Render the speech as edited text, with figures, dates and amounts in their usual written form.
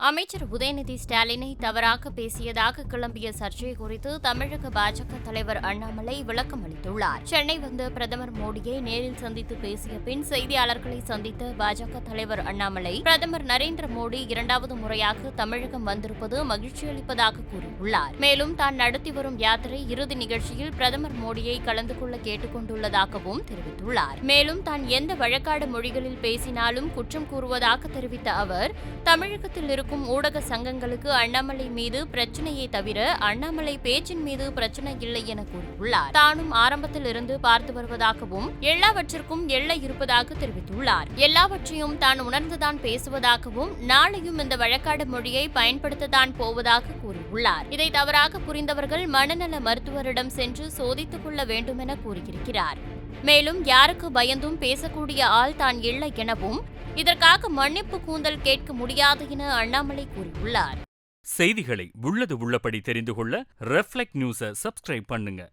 அமைச்சர் உதயநிதி ஸ்டாலினை தவறாக பேசியதாக கிளம்பிய சர்ச்சை குறித்து தமிழக பாஜக தலைவர் அண்ணாமலை விளக்கம் அளித்துள்ளார். சென்னை வந்த பிரதமர் மோடியை நேரில் சந்தித்து பேசிய பின் செய்தியாளர்களை சந்தித்த பாஜக தலைவர் அண்ணாமலை, பிரதமர் நரேந்திர மோடி இரண்டாவது முறையாக தமிழகம் வந்திருப்பது மகிழ்ச்சி அளிப்பதாக கூறியுள்ளார். மேலும் தான் நடத்தி வரும் யாத்திரை இறுதி நிகழ்ச்சியில் பிரதமர் மோடியை கலந்து கொள்ள கேட்டுக் கொண்டுள்ளதாகவும் தெரிவித்துள்ளார். மேலும் தான் எந்த வழக்காடு மொழிகளில் பேசினாலும் குற்றம் கூறுவதாக தெரிவித்த அவர், தமிழகத்தில் இருக்கும் ஊடக சங்கங்களுக்கு அண்ணாமலை மீது பிரச்சனையே தவிர அண்ணாமலை பேச்சின் மீது பிரச்சனை இல்லை என கூறியுள்ளார். தானும் ஆரம்பத்தில் இருந்து பார்த்து வருவதாகவும் எல்லாவற்றிற்கும் எல்லை இருப்பதாக தெரிவித்துள்ளார். எல்லாவற்றையும் தான் உணர்ந்துதான் பேசுவதாகவும் நாளையும் இந்த வழக்காடு மொழியை பயன்படுத்தத்தான் போவதாக கூறியுள்ளார். இதை தவறாக புரிந்தவர்கள் மனநல மருத்துவரிடம் சென்று சோதித்துக் கொள்ள வேண்டும் என கூறியிருக்கிறார். மேலும் யாருக்கு பயந்தும் பேசக்கூடிய ஆள் தான் இல்லை எனவும், இதற்காக மன்னிப்பு கூந்தல் கேட்க முடியாது என அண்ணாமலை கூறியுள்ளார். செய்திகளை உள்ளது உள்ளபடி தெரிந்து கொள்ள ரெஃப்ளெக்ட் நியூஸை சப்ஸ்கிரைப் பண்ணுங்க.